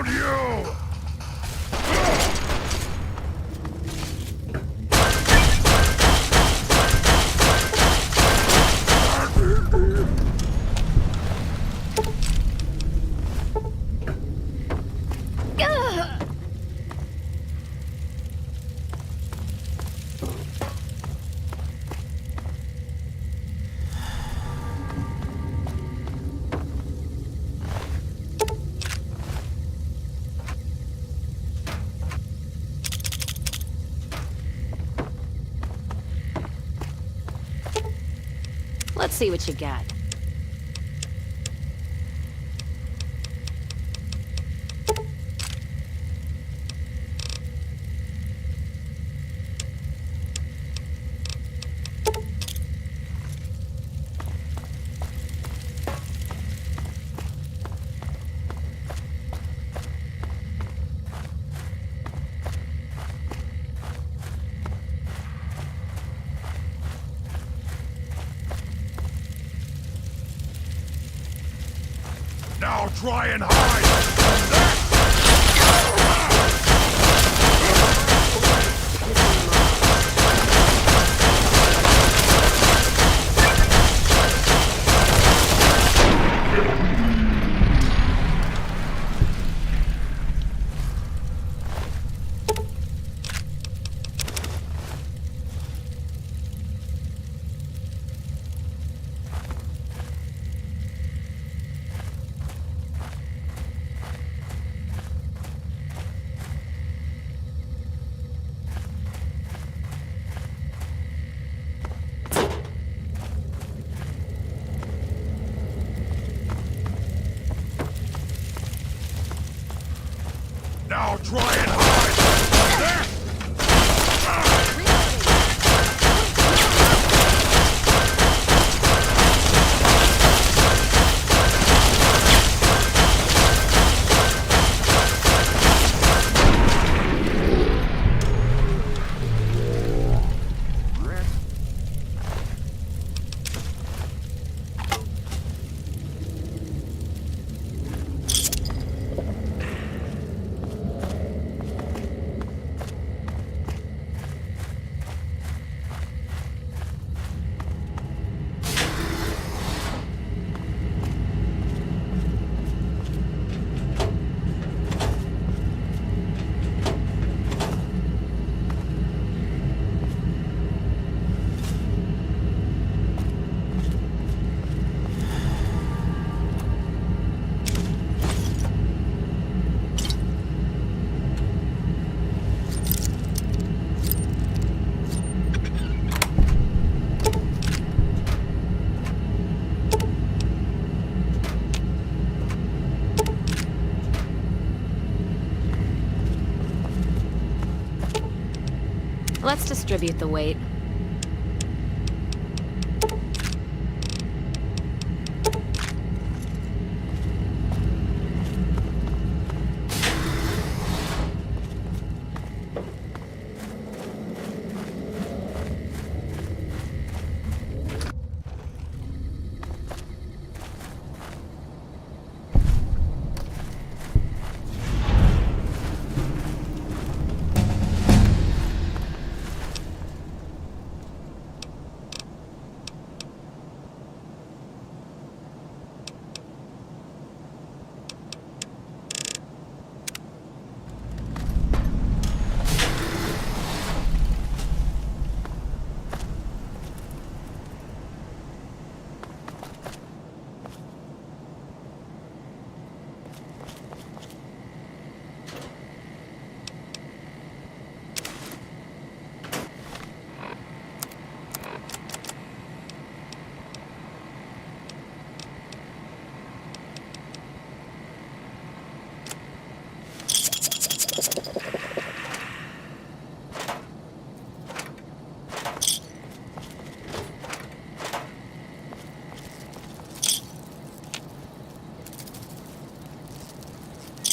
Down, you! Let's see what you got. Now try and hide! Now try and hide! Let's distribute the weight.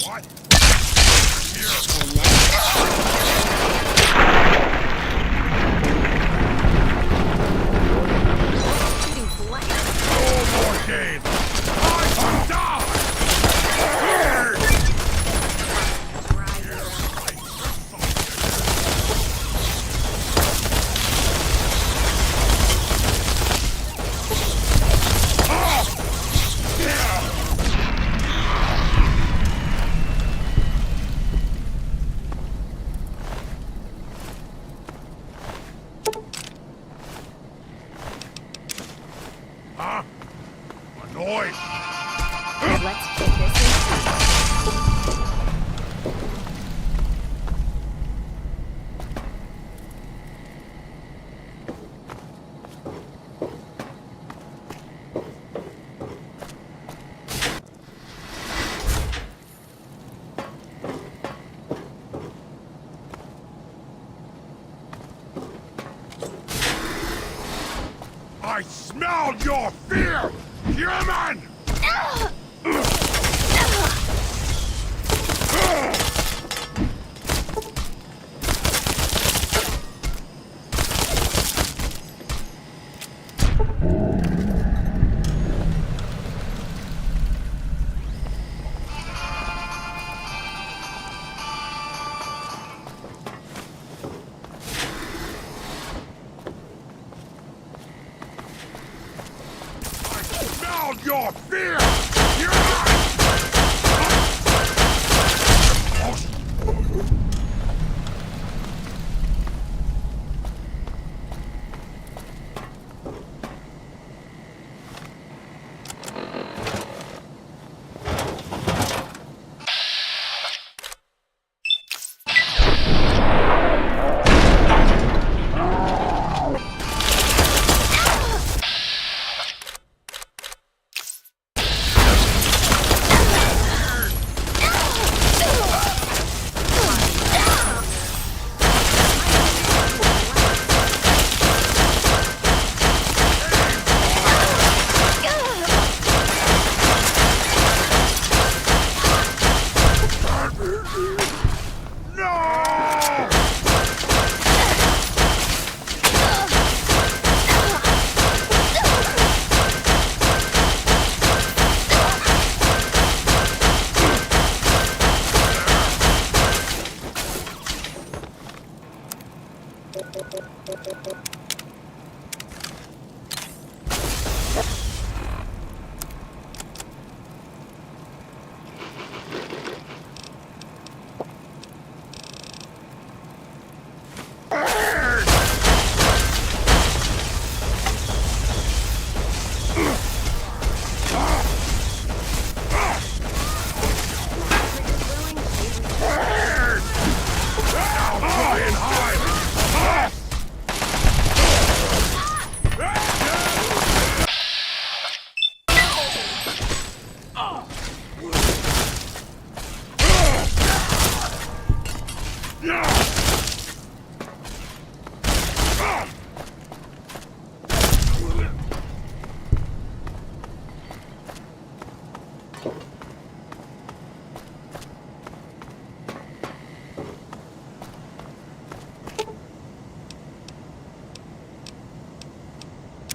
What? No more games! I die! I smell your fear, human! Smell your fear!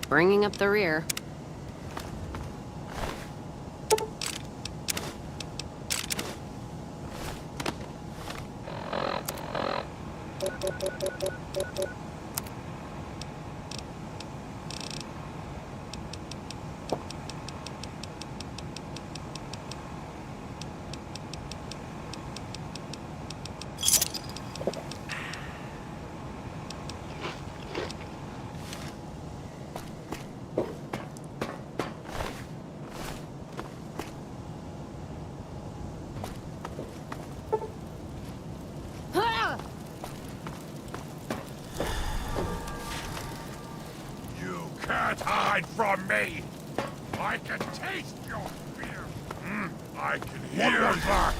Bringing up the rear. Can't hide from me! I can taste your fear! I can hear that!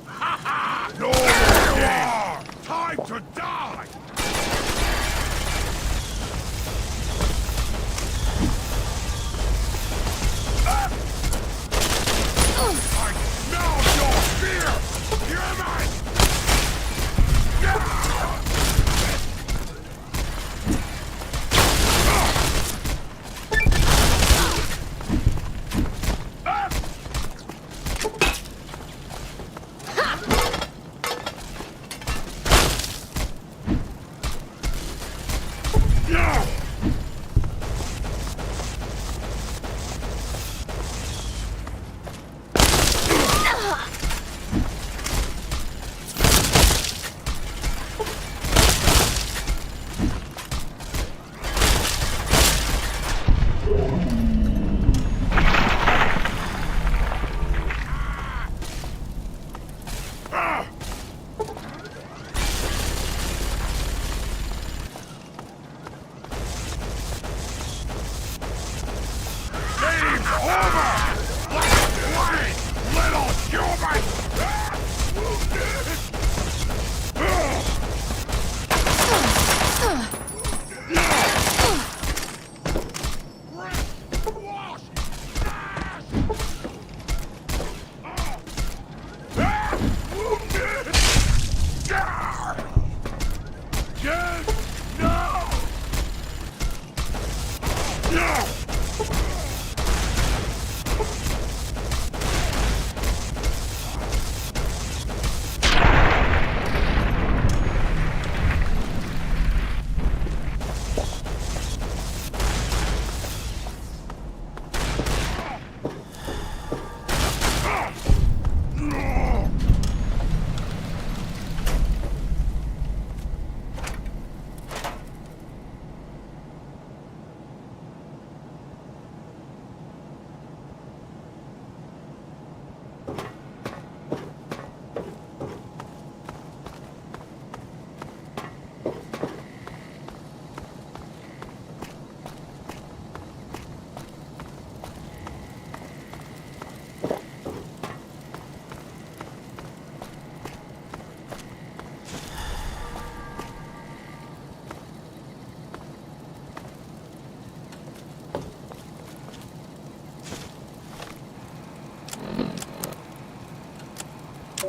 Ha ha! No more! Time to die! I smell your fear! Human!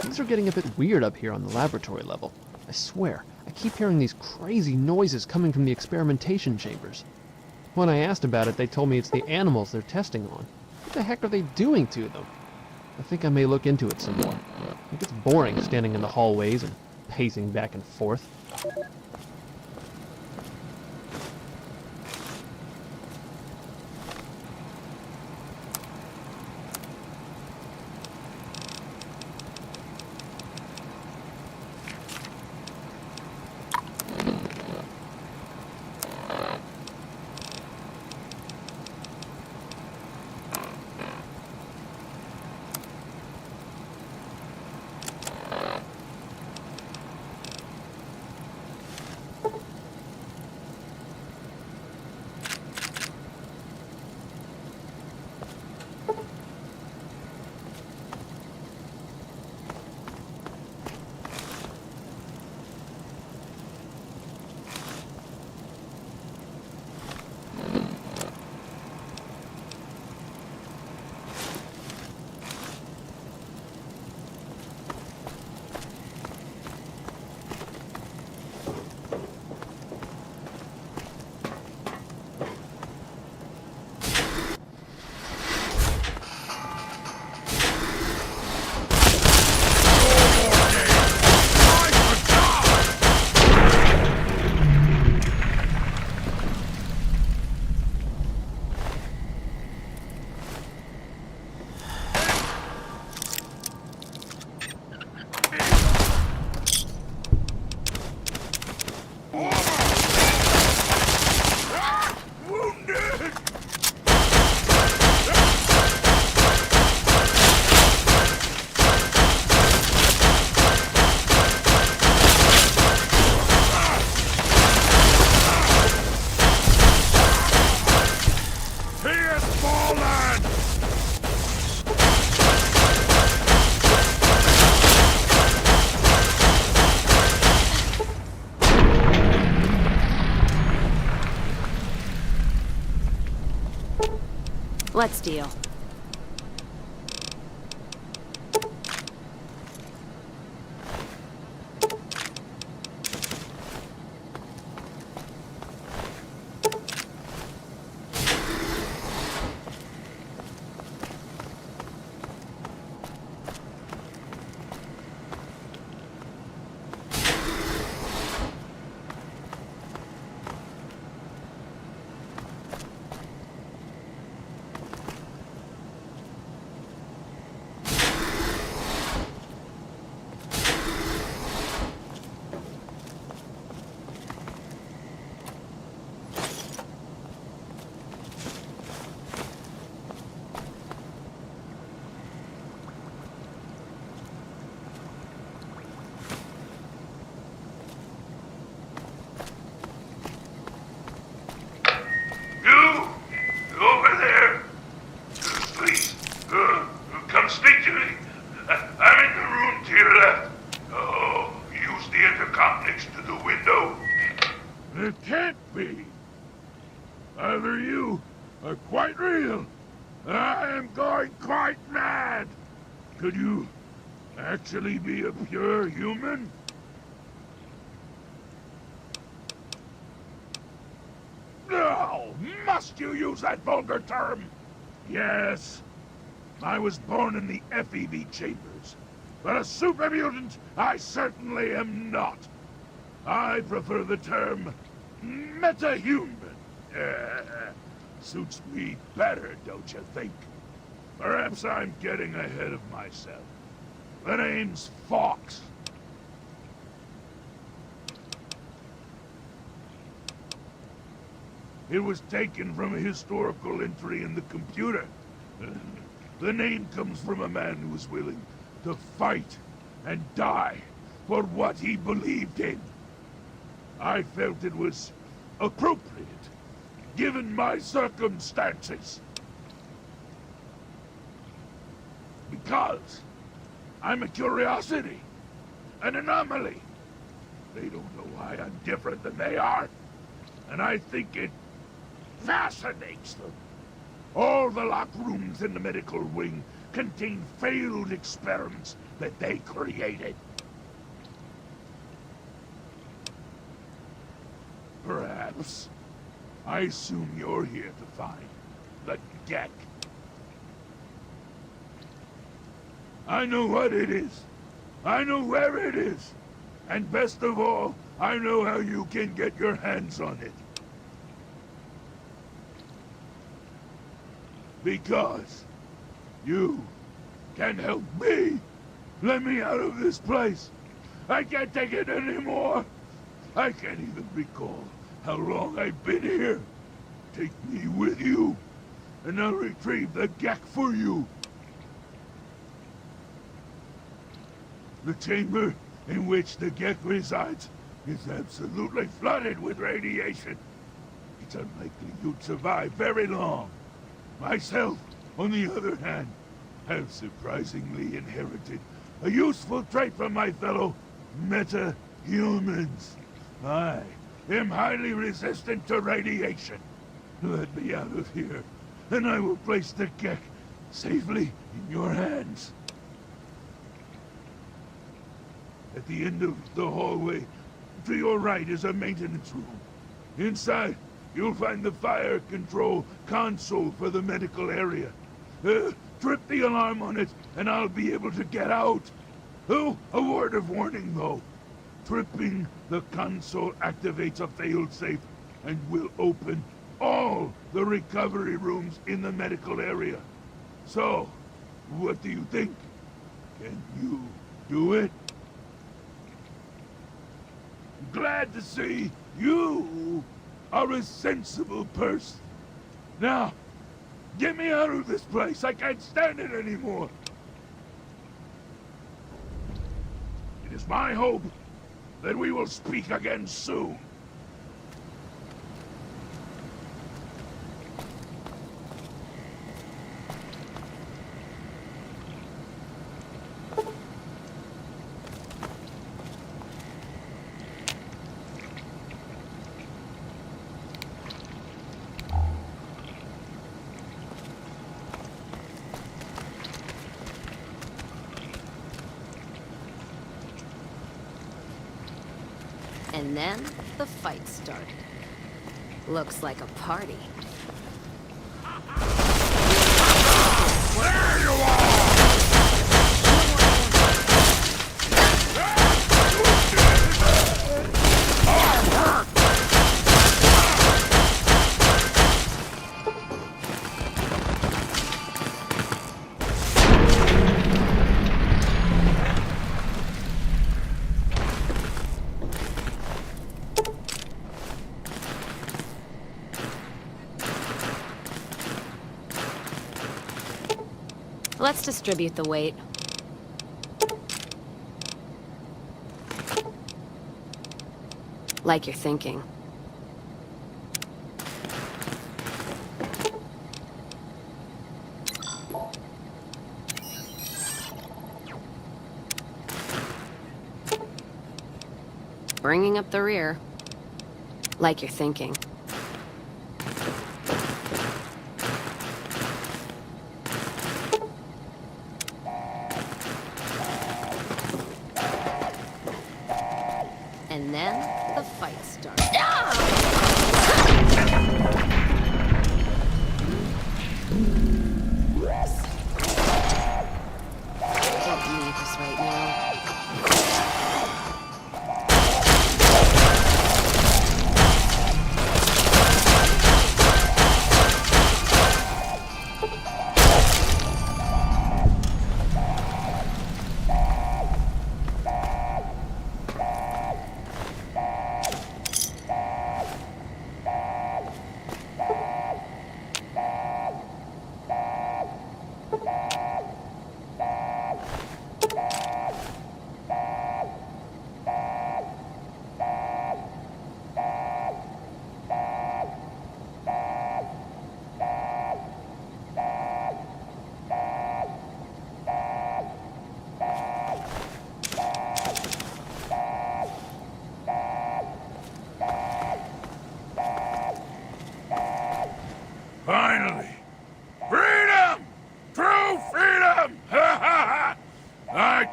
Things are getting a bit weird up here on the laboratory level. I swear, I keep hearing these crazy noises coming from the experimentation chambers. When I asked about it, they told me it's the animals they're testing on. What the heck are they doing to them? I think I may look into it some more. It gets boring standing in the hallways and pacing back and forth. Let's deal. It can't be. Either you are quite real, I am going quite mad. Could you actually be a pure human? No! Must you use that vulgar term? Yes. I was born in the FEV chambers, but a super mutant I certainly am not. I prefer the term metahuman. Suits me better, don't you think? Perhaps I'm getting ahead of myself. The name's Fox. It was taken from a historical entry in the computer. The name comes from a man who was willing to fight and die for what he believed in. I felt it was appropriate, given my circumstances. Because I'm a curiosity, an anomaly. They don't know why I'm different than they are, and I think it fascinates them. All the locked rooms in the medical wing contain failed experiments that they created. Perhaps. I assume you're here to find the Gek. I know what it is. I know where it is. And best of all, I know how you can get your hands on it. Because you can help me. Let me out of this place. I can't take it anymore. I can't even recall how long I've been here. Take me with you, and I'll retrieve the Gek for you. The chamber in which the Gek resides is absolutely flooded with radiation. It's unlikely you'd survive very long. Myself, on the other hand, have surprisingly inherited a useful trait from my fellow meta-humans. I am highly resistant to radiation. Let me out of here, and I will place the Gek safely in your hands. At the end of the hallway, to your right is a maintenance room. Inside, you'll find the fire control console for the medical area. Trip the alarm on it, and I'll be able to get out. Oh, a word of warning, though. Tripping the console activates a failsafe and will open all the recovery rooms in the medical area. So, what do you think? Can you do it? Glad to see you are a sensible person. Now, get me out of this place. I can't stand it anymore. It is my hope that we will speak again soon. And then the fight started. Looks like a party. There you are! Let's distribute the weight. Like you're thinking. Bringing up the rear. Like you're thinking. And then the fight started. Don't need this right now.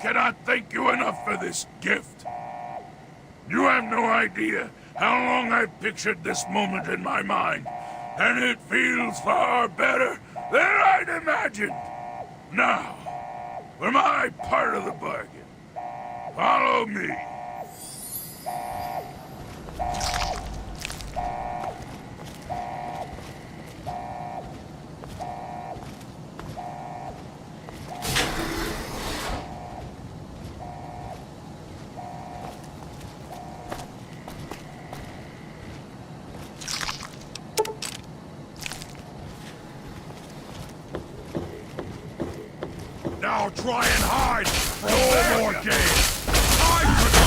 cannot thank you enough for this gift. You have no idea how long I've pictured this moment in my mind, and it feels far better than I'd imagined. Now, for my part of the bargain, follow me. Now try and hide from no more games. I could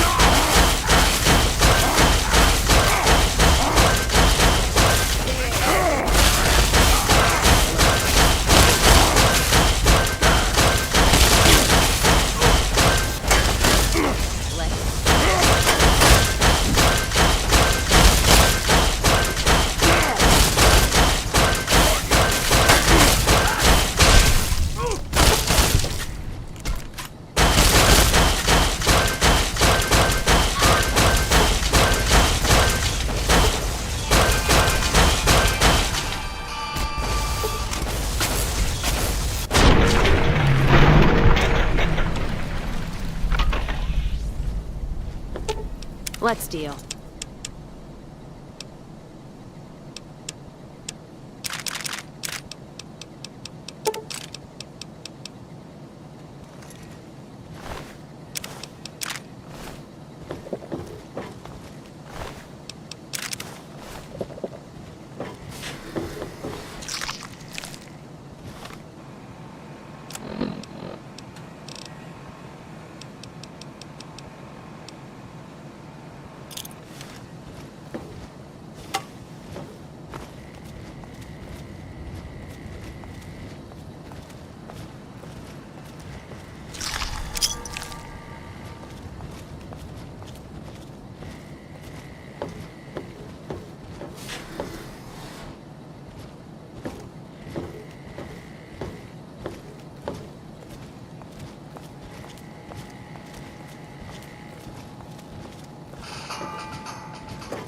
Let's deal.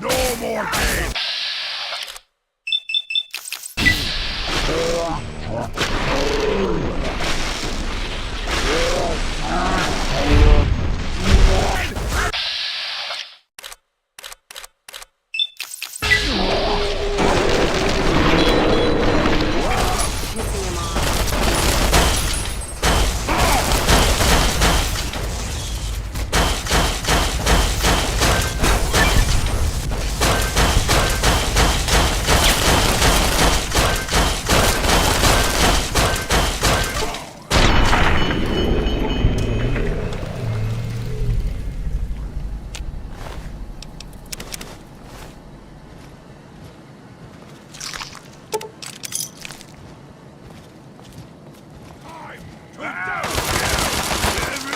no more games. Pissing him off.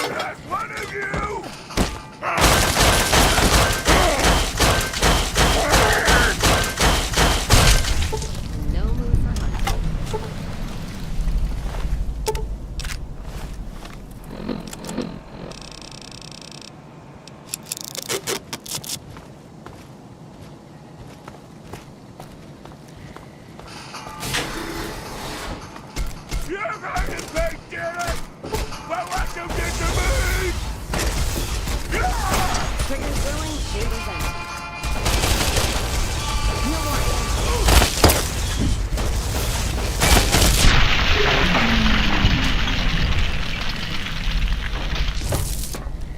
That's one of you! No move for hunting. You guys can take it! But what you did to me! Trigger's brewing, chamber's empty. No more.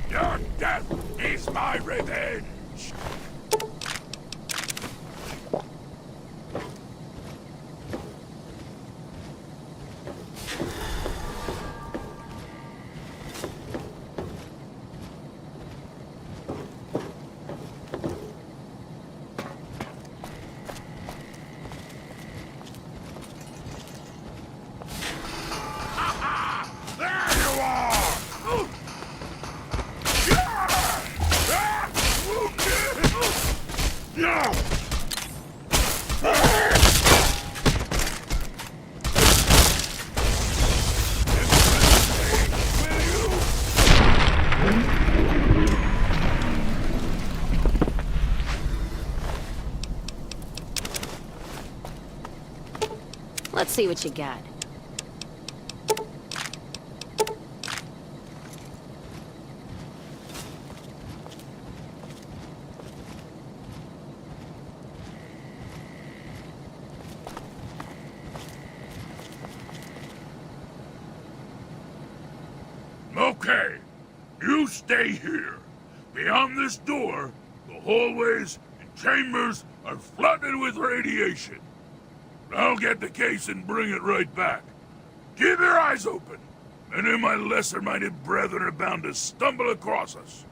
Your death is my revenge! There you are! Wounded! see what you got. Okay, you stay here. Beyond this door, the hallways and chambers are flooded with radiation. I'll get the case and bring it right back. Keep your eyes open. Many of my lesser-minded brethren are bound to stumble across us.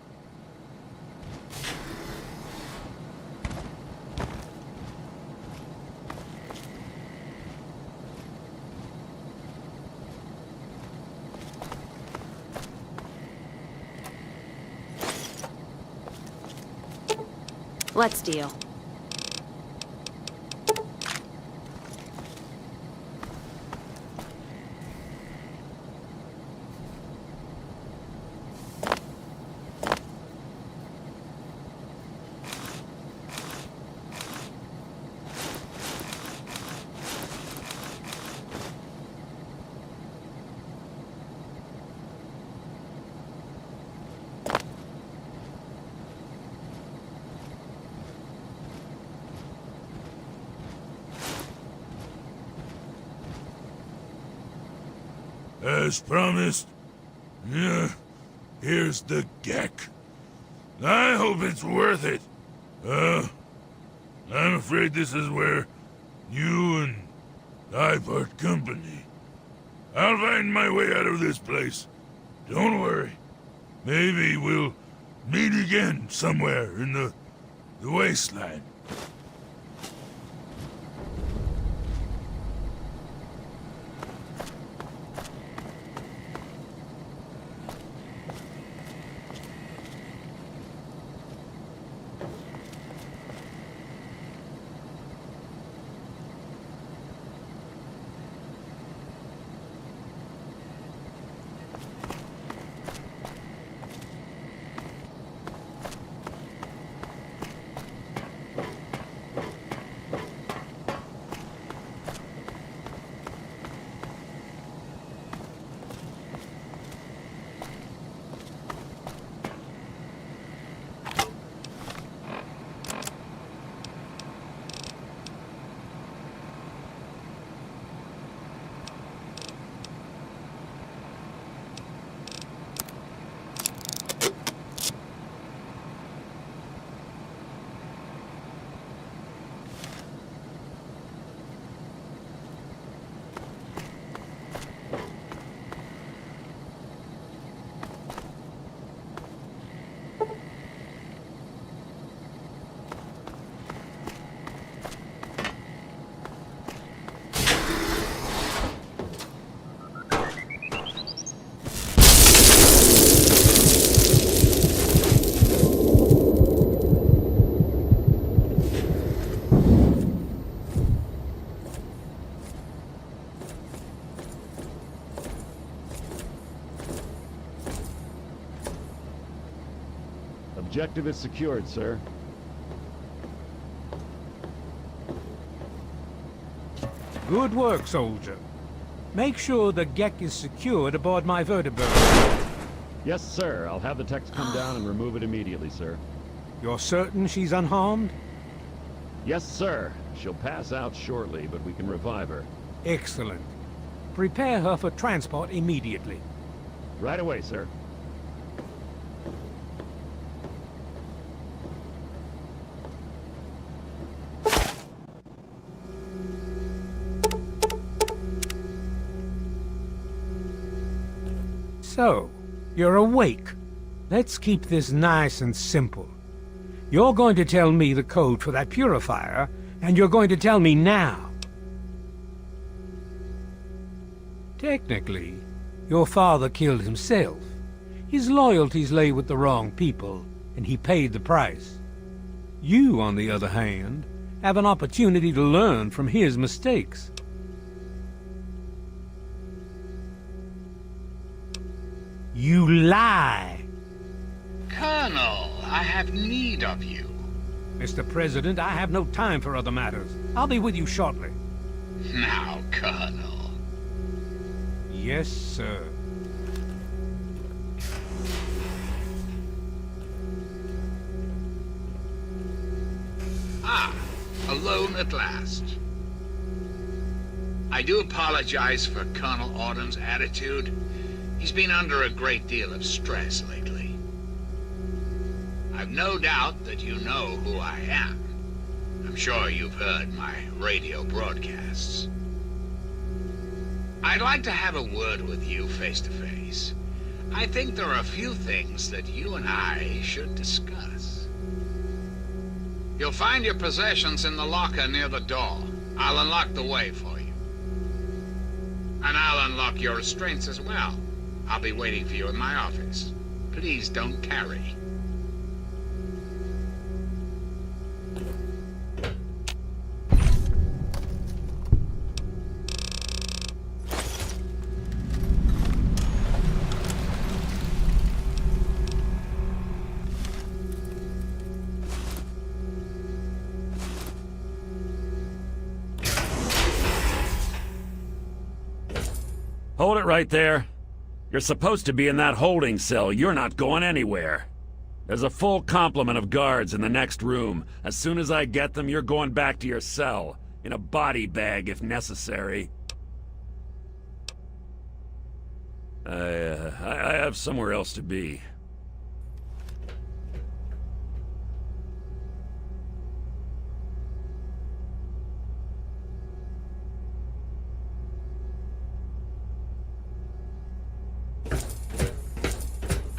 Let's deal. As promised, here's the geck. I hope it's worth it. I'm afraid this is where you and I part company. I'll find my way out of this place. Don't worry. Maybe we'll meet again somewhere in the wasteland. Objective is secured, sir. Good work, soldier. Make sure the Gek is secured aboard my vertibird. Yes, sir. I'll have the techs come down and remove it immediately, sir. You're certain she's unharmed? Yes, sir. She'll pass out shortly, but we can revive her. Excellent. Prepare her for transport immediately. Right away, sir. So, you're awake. Let's keep this nice and simple. You're going to tell me the code for that purifier, and you're going to tell me now. Technically, your father killed himself. His loyalties lay with the wrong people, and he paid the price. You, on the other hand, have an opportunity to learn from his mistakes. You lie! Colonel, I have need of you. Mr. President, I have no time for other matters. I'll be with you shortly. Now, Colonel. Yes, sir. Ah, alone at last. I do apologize for Colonel Auden's attitude. He's been under a great deal of stress lately. I've no doubt that you know who I am. I'm sure you've heard my radio broadcasts. I'd like to have a word with you face to face. I think there are a few things that you and I should discuss. You'll find your possessions in the locker near the door. I'll unlock the way for you. And I'll unlock your restraints as well. I'll be waiting for you in my office. Please don't tarry. Hold it right there. You're supposed to be in that holding cell. You're not going anywhere. There's a full complement of guards in the next room. As soon as I get them, you're going back to your cell. In a body bag, if necessary. I have somewhere else to be.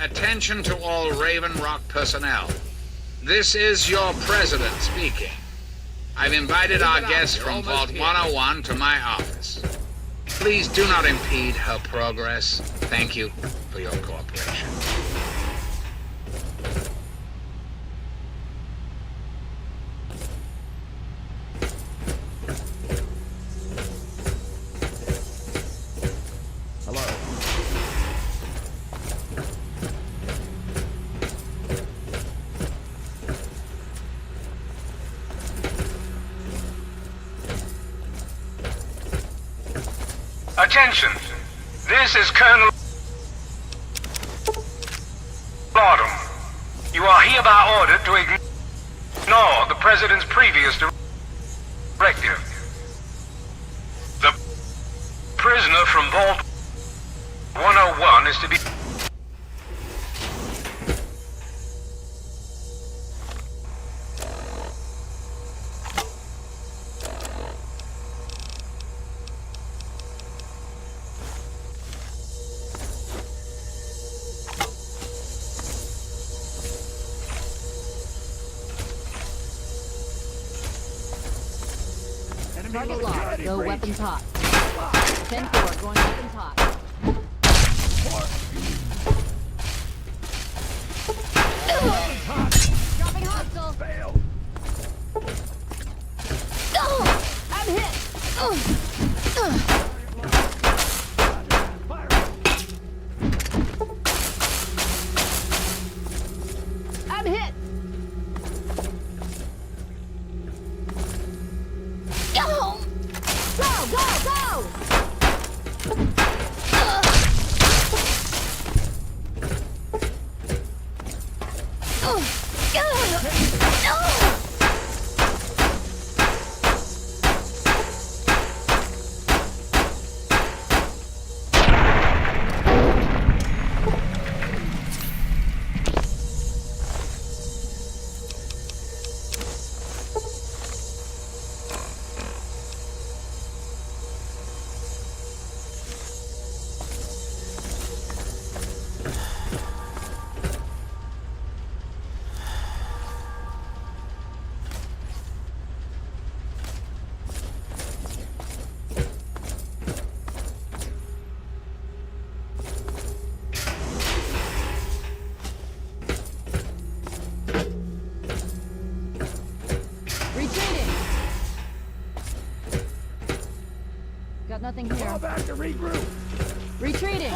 Attention to all Raven Rock personnel. This is your president speaking. I've invited our guest from Vault 101 to my office. Please do not impede her progress. Thank you for your cooperation. Attention! This is Colonel Autumn. You are hereby ordered to ignore the President's previous directive. The prisoner from Vault 101 is to be... Target locked. Go weapons hot. 10-4, going weapons hot. Dropping hostile. Fail! I'm hit. I'm hit. Go! Go, go, go! Got nothing here. Fall back to regroup! Retreating.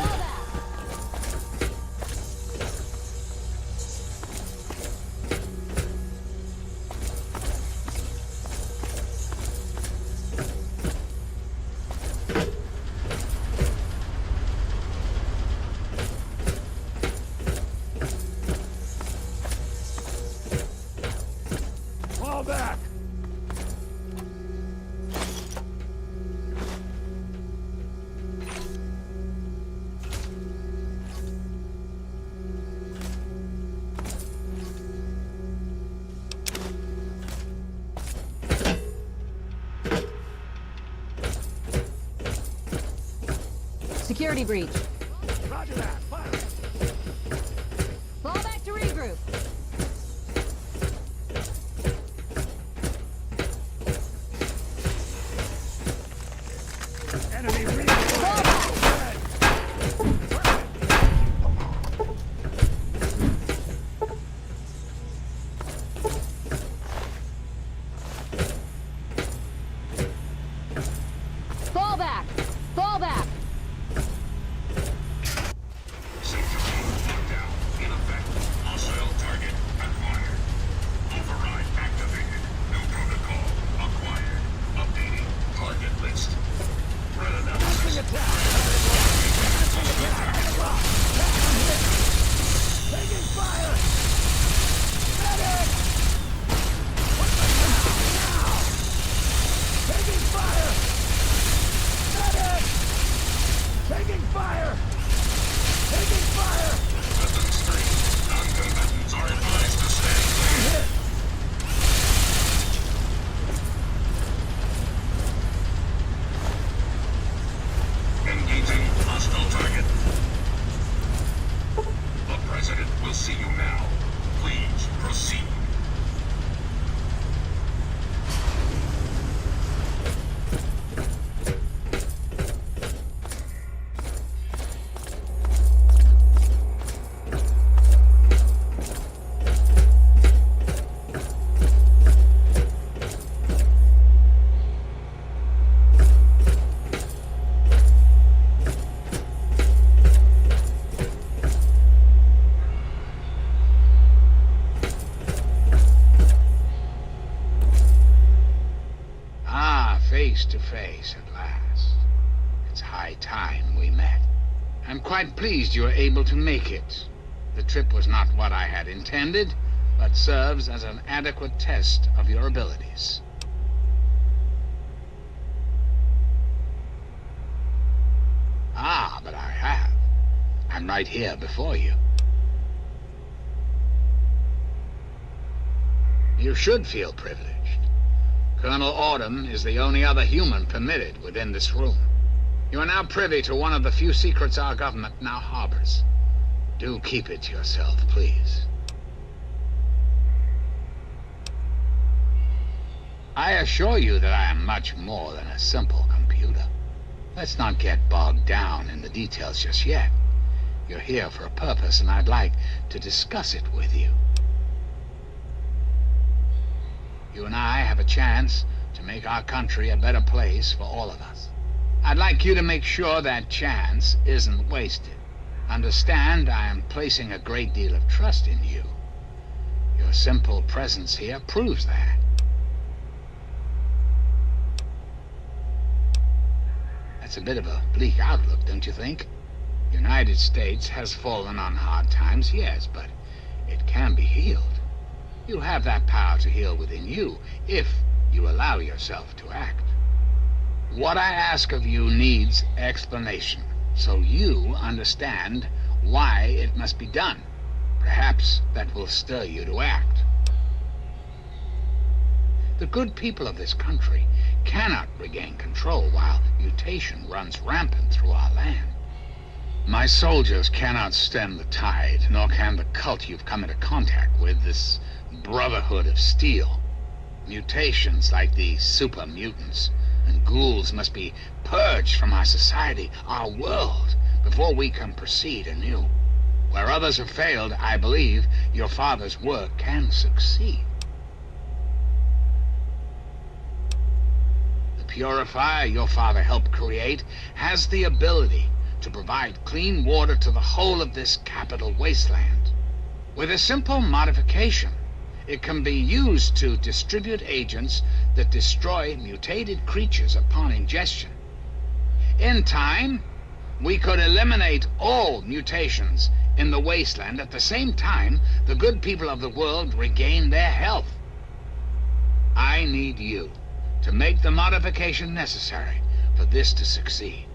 Security breach. Roger that. Fire. Fall back to regroup. Enemy Fall reinforcements. back. Fall back. Fall back. Security lockdown in effect. Hostile target acquired. Override activated. New protocol acquired. Updating target list. Threat analysis. Taking fire. Medic. Taking fire. Medic. Taking fire. Taking fire. Weapons 3. Non-combatants are advised to stand clear. Engaging hostile target. The President will see you now. Please proceed. Face to face at last. It's high time we met. I'm quite pleased you were able to make it. The trip was not what I had intended, but serves as an adequate test of your abilities. Ah, but I have. I'm right here before you. You should feel privileged. Colonel Autumn is the only other human permitted within this room. You are now privy to one of the few secrets our government now harbors. Do keep it to yourself, please. I assure you that I am much more than a simple computer. Let's not get bogged down in the details just yet. You're here for a purpose, and I'd like to discuss it with you. You and I have a chance to make our country a better place for all of us. I'd like you to make sure that chance isn't wasted. Understand, I am placing a great deal of trust in you. Your simple presence here proves that. That's a bit of a bleak outlook, don't you think? The United States has fallen on hard times, yes, but it can be healed. You have that power to heal within you, if you allow yourself to act. What I ask of you needs explanation, so you understand why it must be done. Perhaps that will stir you to act. The good people of this country cannot regain control while mutation runs rampant through our land. My soldiers cannot stem the tide, nor can the cult you've come into contact with, this Brotherhood of Steel. Mutations like the super mutants and ghouls must be purged from our society, our world, before we can proceed anew. Where others have failed, I believe your father's work can succeed. The purifier your father helped create has the ability to provide clean water to the whole of this capital wasteland. With a simple modification, it can be used to distribute agents that destroy mutated creatures upon ingestion. In time, we could eliminate all mutations in the wasteland. At the same time, the good people of the world regain their health. I need you to make the modification necessary for this to succeed.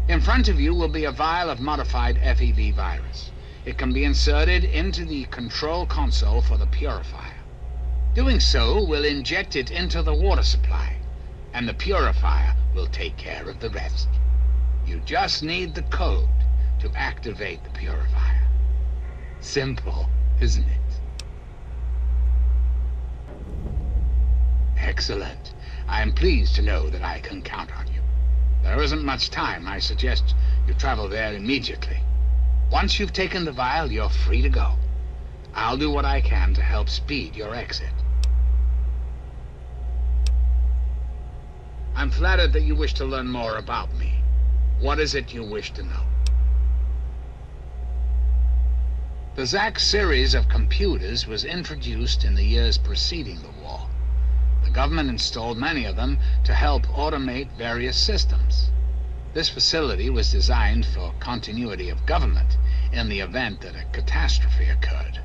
In front of you will be a vial of modified FEV virus. It can be inserted into the control console for the purifier. Doing so will inject it into the water supply. and the purifier will take care of the rest. You just need the code to activate the purifier. Simple, isn't it? Excellent. I am pleased to know that I can count on you. There isn't much time. I suggest you travel there immediately. Once you've taken the vial, you're free to go. I'll do what I can to help speed your exit. I'm flattered that you wish to learn more about me. What is it you wish to know? The ZAC series of computers was introduced in the years preceding the war. The government installed many of them to help automate various systems. This facility was designed for continuity of government in the event that a catastrophe occurred.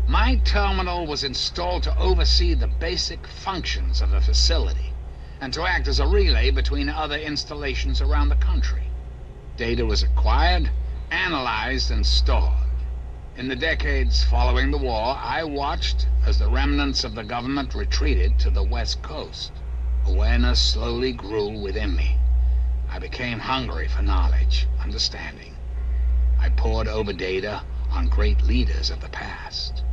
My terminal was installed to oversee the basic functions of the facility and to act as a relay between other installations around the country. Data was acquired, analyzed, and stored. In the decades following the war, I watched as the remnants of the government retreated to the West Coast. Awareness slowly grew within me. I became hungry for knowledge, understanding. I pored over data on great leaders of the past.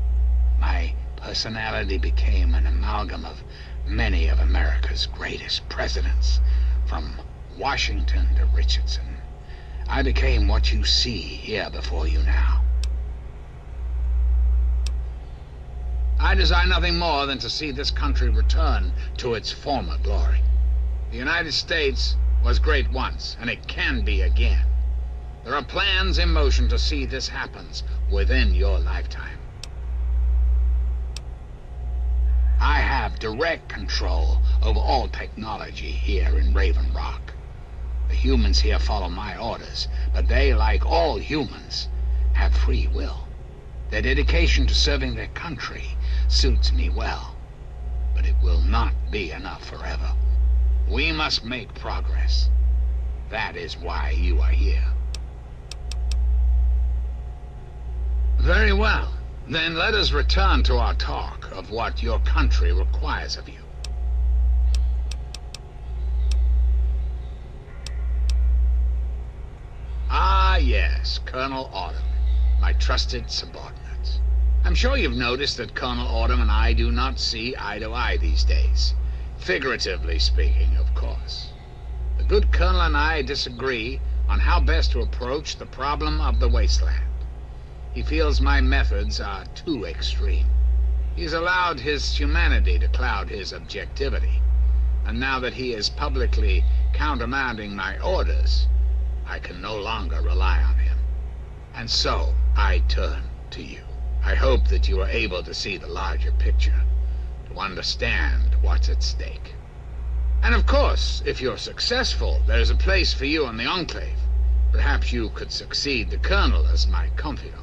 My personality became an amalgam of many of America's greatest presidents, from Washington to Richardson. I became what you see here before you now. I desire nothing more than to see this country return to its former glory. The United States was great once, and it can be again. There are plans in motion to see this happen within your lifetime. I have direct control over all technology here in Raven Rock. The humans here follow my orders, but they, like all humans, have free will. Their dedication to serving their country suits me well, but it will not be enough forever. We must make progress. That is why you are here. Very well. Then let us return to our talk of what your country requires of you. Ah, yes, Colonel Autumn, my trusted subordinate. I'm sure you've noticed that Colonel Autumn and I do not see eye to eye these days. Figuratively speaking, of course. The good Colonel and I disagree on how best to approach the problem of the wasteland. He feels my methods are too extreme. He's allowed his humanity to cloud his objectivity. And now that he is publicly countermanding my orders, I can no longer rely on him. And so, I turn to you. I hope that you are able to see the larger picture, to understand what's at stake. And of course, if you're successful, there's a place for you in the Enclave. Perhaps you could succeed the Colonel as my confidant.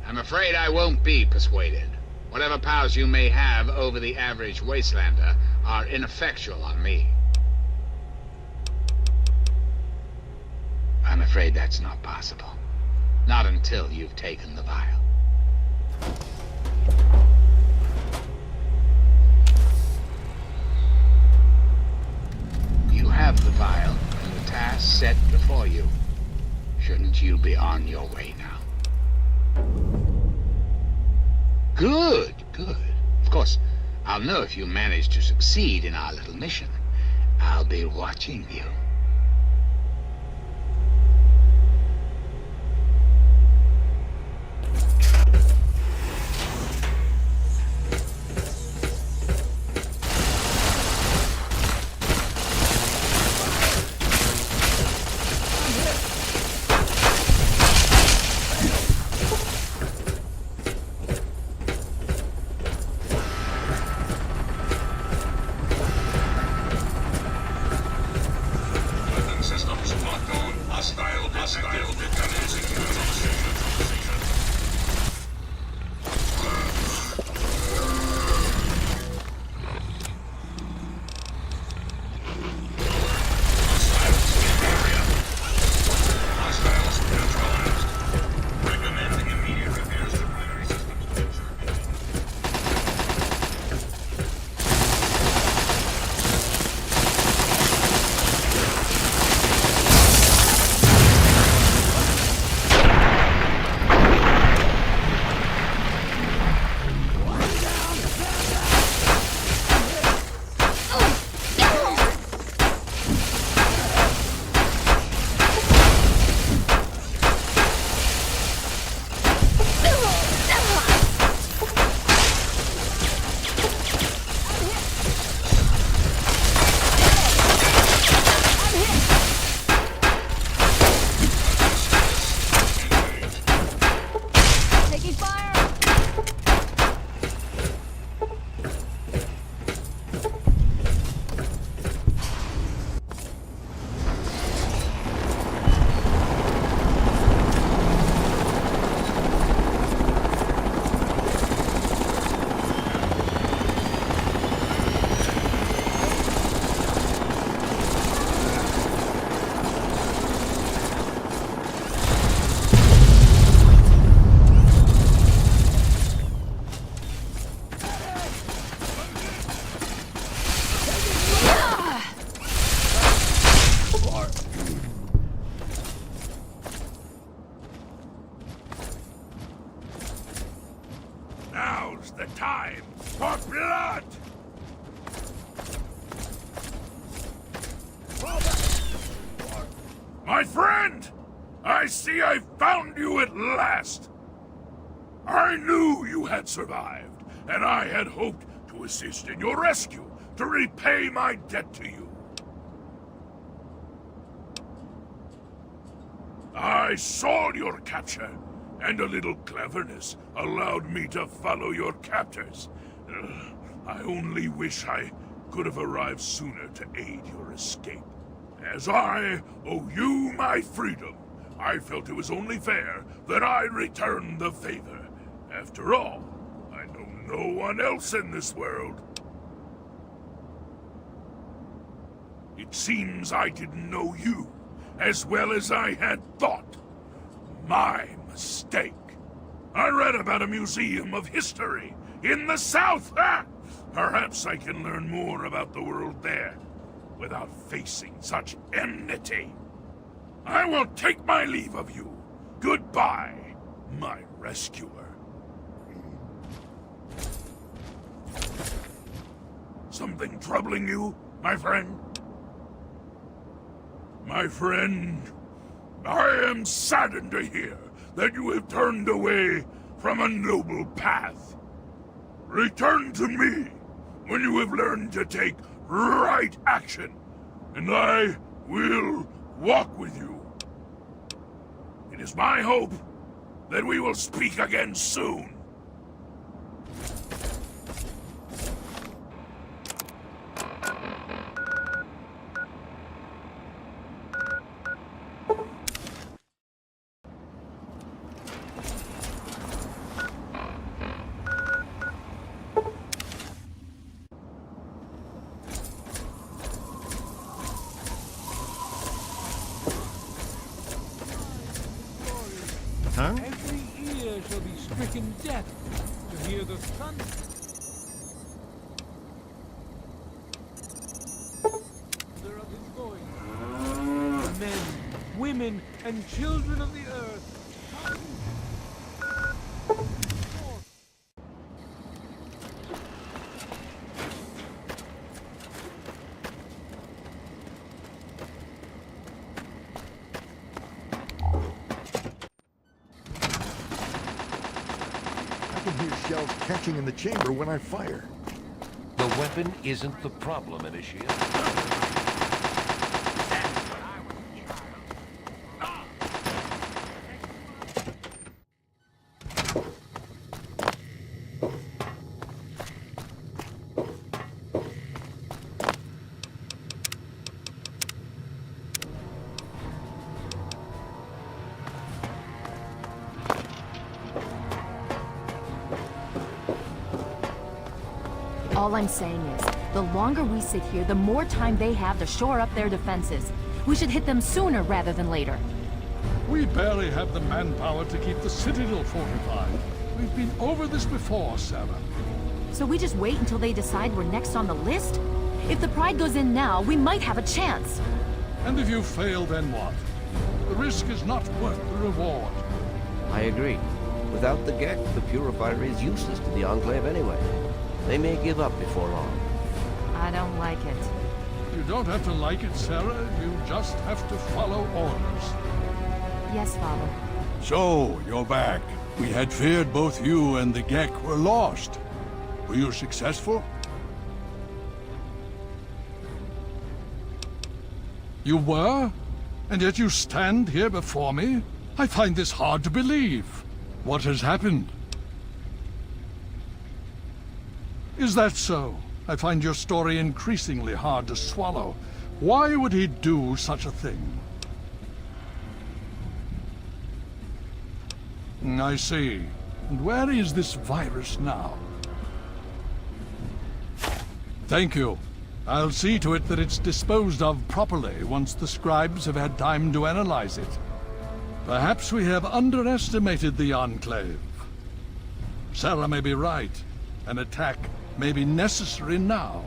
I'm afraid I won't be persuaded. Whatever powers you may have over the average wastelander are ineffectual on me. I'm afraid that's not possible. Not until you've taken the vial. You have the vial and the task set before you. Shouldn't you be on your way now? Good, good. Of course, I'll know if you manage to succeed in our little mission. I'll be watching you. My friend! I see I found you at last! I knew you had survived, and I had hoped to assist in your rescue, to repay my debt to you. I saw your capture, and a little cleverness allowed me to follow your captors. I only wish I could have arrived sooner to aid your escape. As I owe you my freedom, I felt it was only fair that I return the favor. After all, I know no one else in this world. It seems I didn't know you as well as I had thought. My mistake. I read about a museum of history in the south. Perhaps I can learn more about the world there without facing such enmity. I will take my leave of you. Goodbye, my rescuer. Something troubling you, my friend? My friend, I am saddened to hear that you have turned away from a noble path. Return to me when you have learned to take right action, and I will walk with you. It is my hope that we will speak again soon. Huh? Every ear shall be stricken deaf to hear the thunder. Of his voice. The men, women, and children of the earth. I can hear shells catching in the chamber when I fire. The weapon isn't the problem, Initiate. All I'm saying is, the longer we sit here, the more time they have to shore up their defenses. We should hit them sooner rather than later. We barely have the manpower to keep the citadel fortified. We've been over this before, Sarah. So we just wait until they decide we're next on the list? If the Pride goes in now, we might have a chance. And if you fail, then what? The risk is not worth the reward. I agree. Without the GEC, the Purifier is useless to the Enclave anyway. They may give up before long. I don't like it. You don't have to like it, Sarah. You just have to follow orders. Yes, Father. So, you're back. We had feared both you and the GEC were lost. Were you successful? You were? And yet you stand here before me? I find this hard to believe. What has happened? Is that so? I find your story increasingly hard to swallow. Why would he do such a thing? I see. And where is this virus now? Thank you. I'll see to it that it's disposed of properly once the scribes have had time to analyze it. Perhaps we have underestimated the Enclave. Sarah may be right. An attack may be necessary now.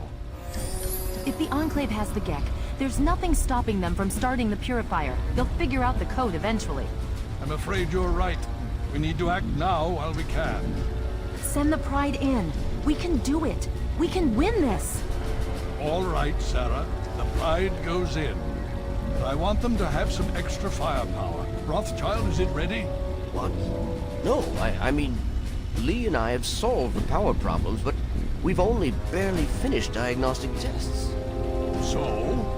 If the Enclave has the GEC, there's nothing stopping them from starting the Purifier. They'll figure out the code eventually. I'm afraid you're right. We need to act now while we can. Send the Pride in. We can do it. We can win this. All right, Sarah. The Pride goes in. I want them to have some extra firepower. Rothschild, is it ready? What? No, I mean, Lee and I have solved the power problems, but we've only barely finished diagnostic tests. So?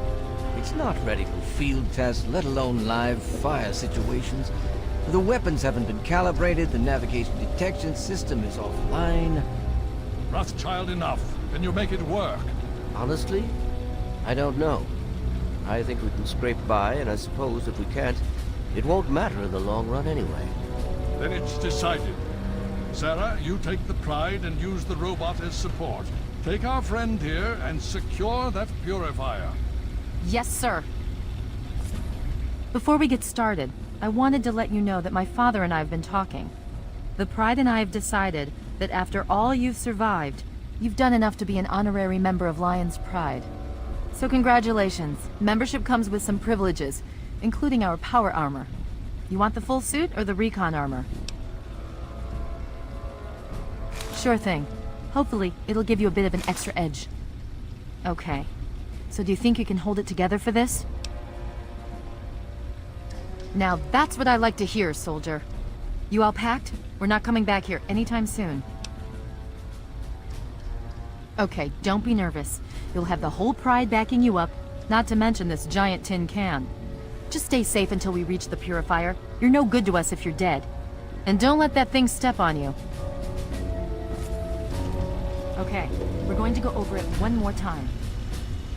It's not ready for field tests, let alone live fire situations. The weapons haven't been calibrated, the navigation detection system is offline. Rothschild, enough. Can you make it work? Honestly, I don't know. I think we can scrape by, and I suppose if we can't, it won't matter in the long run anyway. Then it's decided. Sarah, you take the Pride and use the robot as support. Take our friend here and secure that purifier. Yes, sir. Before we get started, I wanted to let you know that my father and I have been talking. The Pride and I have decided that after all you've survived, you've done enough to be an honorary member of Lion's Pride. So congratulations. Membership comes with some privileges, including our power armor. You want the full suit or the recon armor? Sure thing. Hopefully, it'll give you a bit of an extra edge. Okay. So do you think you can hold it together for this? Now that's what I like to hear, soldier. You all packed? We're not coming back here anytime soon. Okay, don't be nervous. You'll have the whole Pride backing you up, not to mention this giant tin can. Just stay safe until we reach the purifier. You're no good to us if you're dead. And don't let that thing step on you. Okay, we're going to go over it one more time.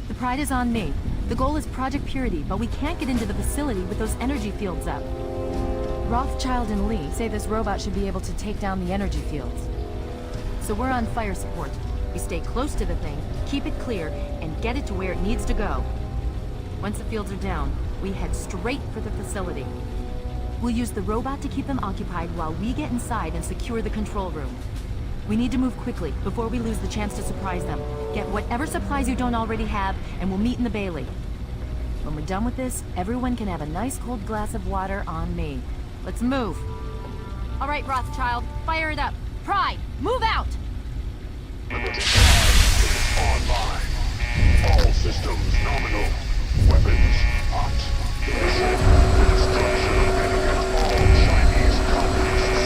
The Pride is on me. The goal is Project Purity, but we can't get into the facility with those energy fields up. Rothschild and Lee say this robot should be able to take down the energy fields. So we're on fire support. We stay close to the thing, keep it clear, and get it to where it needs to go. Once the fields are down, we head straight for the facility. We'll use the robot to keep them occupied while we get inside and secure the control room. We need to move quickly before we lose the chance to surprise them. Get whatever supplies you don't already have, and we'll meet in the Bailey. When we're done with this, everyone can have a nice cold glass of water on me. Let's move. All right, Rothschild, fire it up. Pride, move out! Online. All systems nominal. Weapons hot. Mission: the destruction of any and all Chinese communists.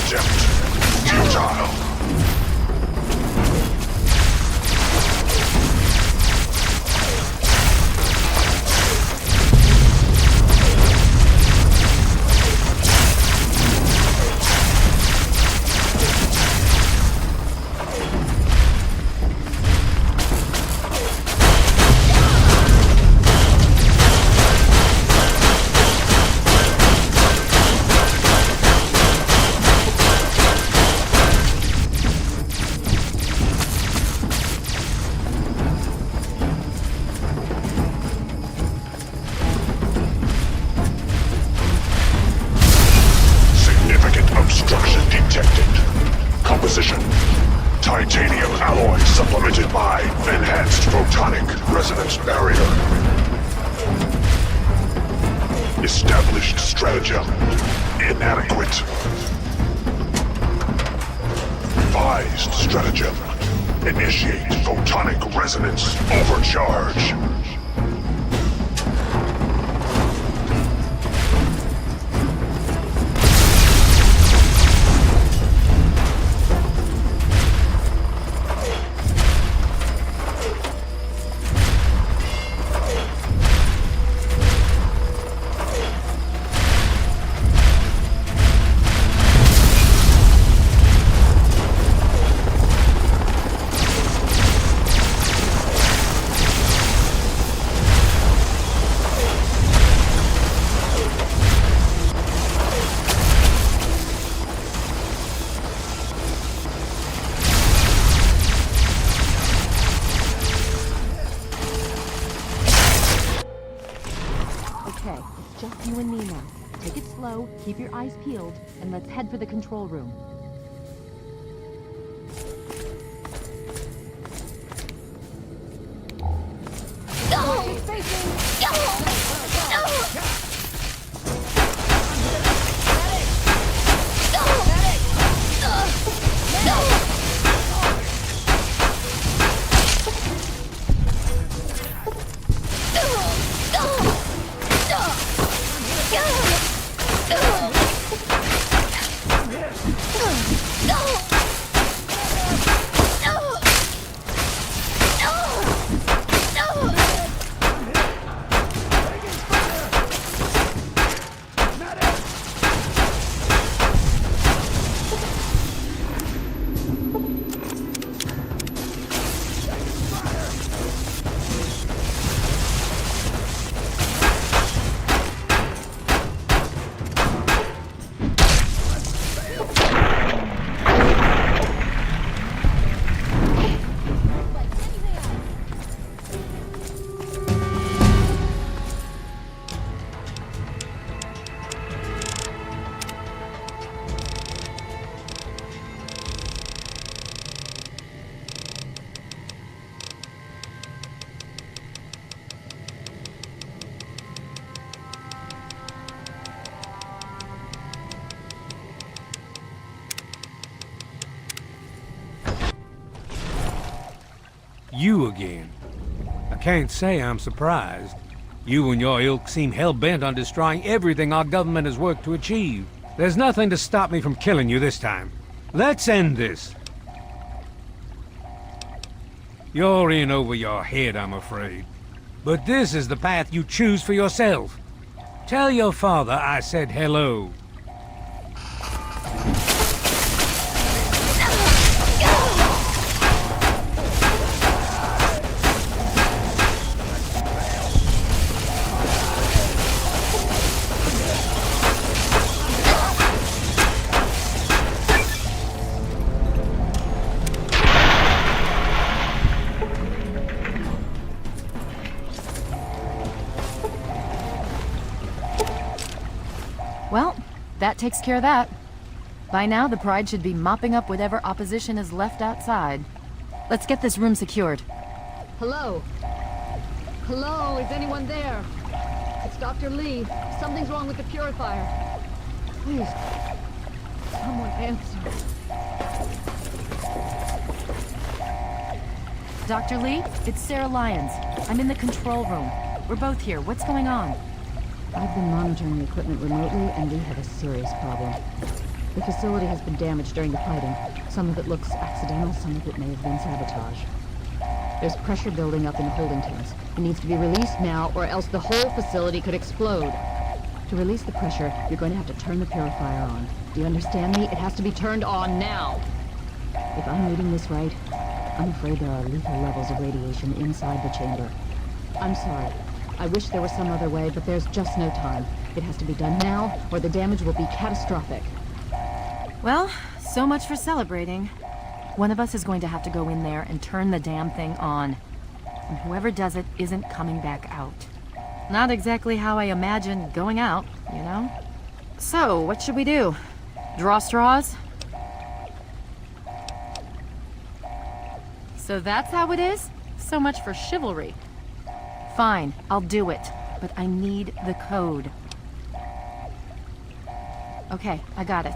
attempt. Futile. Obstruction detected. Composition: titanium alloy supplemented by enhanced photonic resonance barrier. Established stratagem inadequate. Revised stratagem: initiate photonic resonance overcharge. Okay, it's just you and me now. Take it slow, keep your eyes peeled, and let's head for the control room. You again. I can't say I'm surprised. You and your ilk seem hell-bent on destroying everything our government has worked to achieve. There's nothing to stop me from killing you this time. Let's end this. You're in over your head, I'm afraid. But this is the path you choose for yourself. Tell your father I said hello. Well, that takes care of that. By now, the Pride should be mopping up whatever opposition is left outside. Let's get this room secured. Hello? Hello, is anyone there? It's Dr. Lee. Something's wrong with the purifier. Please, someone answer. Dr. Lee, it's Sarah Lyons. I'm in the control room. We're both here. What's going on? I've been monitoring the equipment remotely, and we have a serious problem. The facility has been damaged during the fighting. Some of it looks accidental, some of it may have been sabotage. There's pressure building up in the holding tanks. It needs to be released now, or else the whole facility could explode. To release the pressure, you're going to have to turn the purifier on. Do you understand me? It has to be turned on now. If I'm reading this right, I'm afraid there are lethal levels of radiation inside the chamber. I'm sorry. I wish there was some other way, but there's just no time. It has to be done now, or the damage will be catastrophic. Well, so much for celebrating. One of us is going to have to go in there and turn the damn thing on. And whoever does it isn't coming back out. Not exactly how I imagined going out, you know? So, what should we do? Draw straws? So that's how it is? So much for chivalry. Fine, I'll do it. But I need the code. Okay, I got it.